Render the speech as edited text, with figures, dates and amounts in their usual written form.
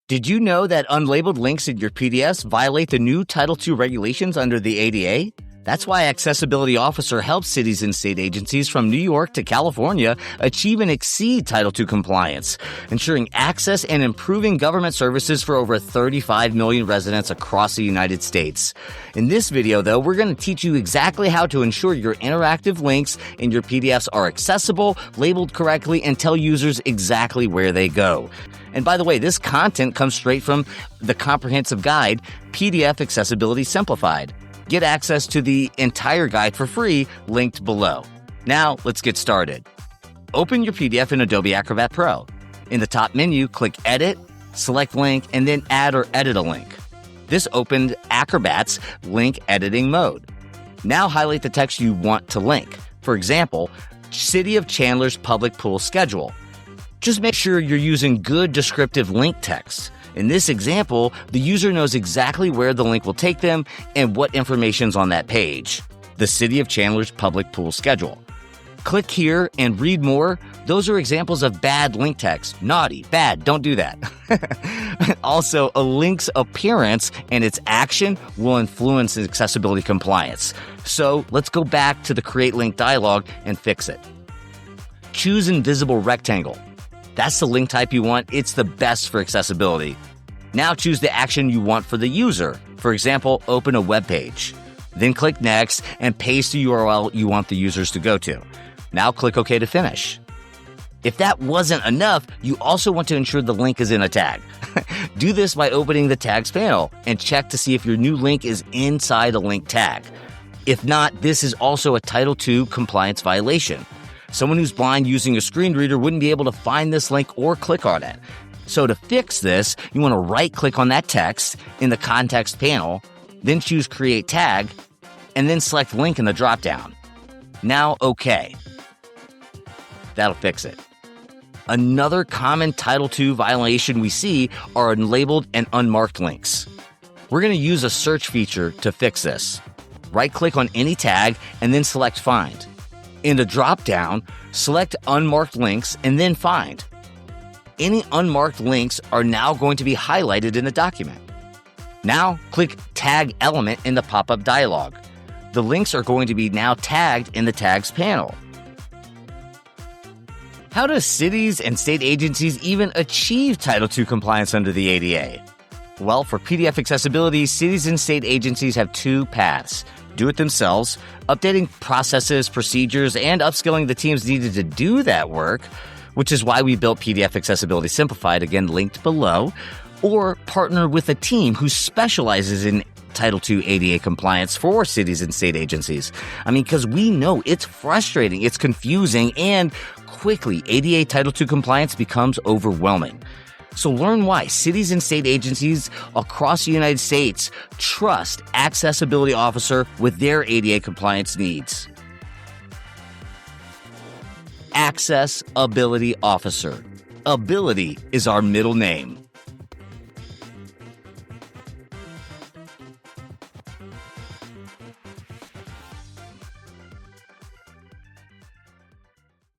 Did you know that unlabeled links in your PDFs violate the new Title II regulations under the ADA? That's why AccessAbility Officer helps cities and state agencies from New York to California achieve and exceed Title II compliance, ensuring access and improving government services for over 35 million residents across the United States. In this video, though, we're going to teach you exactly how to ensure your interactive links in your PDFs are accessible, labeled correctly, and tell users exactly where they go. And by the way, this content comes straight from the comprehensive guide, PDF Accessibility Simplified. Get access to the entire guide for free, linked below. Now, let's get started. Open your PDF in Adobe Acrobat Pro. In the top menu, click Edit, select Link, and then Add or Edit a link. This opened Acrobat's link editing mode. Now highlight the text you want to link. For example, City of Chandler's public pool schedule. Just make sure you're using good descriptive link text. In this example, the user knows exactly where the link will take them and what information's on that page. The City of Chandler's public pool schedule. Click here and read more. Those are examples of bad link text. Naughty, bad, don't do that. Also, a link's appearance and its action will influence accessibility compliance. So let's go back to the Create Link dialog and fix it. Choose Invisible Rectangle. That's the link type you want. It's the best for accessibility. Now choose the action you want for the user. For example, open a web page. Then click Next and paste the URL you want the users to go to. Now click OK to finish. If that wasn't enough, you also want to ensure the link is in a tag. Do this by opening the Tags panel and check to see if your new link is inside a link tag. If not, this is also a Title II compliance violation. Someone who's blind using a screen reader wouldn't be able to find this link or click on it. So to fix this, you want to right-click on that text in the Context panel, then choose Create Tag, and then select Link in the dropdown. Now, OK. That'll fix it. Another common Title II violation we see are unlabeled and unmarked links. We're going to use a search feature to fix this. Right-click on any tag and then select Find. In the drop-down, select Unmarked Links and then Find. Any unmarked links are now going to be highlighted in the document. Now, click Tag Element in the pop-up dialog. The links are going to be now tagged in the Tags panel. How do cities and state agencies even achieve Title II compliance under the ADA? Well, for PDF accessibility, cities and state agencies have two paths. Do it themselves, updating processes, procedures, and upskilling the teams needed to do that work, which is why we built PDF Accessibility Simplified, again linked below, or partner with a team who specializes in Title II ADA compliance for cities and state agencies. Because we know it's frustrating, it's confusing, and quickly ADA Title II compliance becomes overwhelming. So learn why cities and state agencies across the United States trust AccessAbility Officer with their ADA compliance needs. AccessAbility Officer. Ability is our middle name.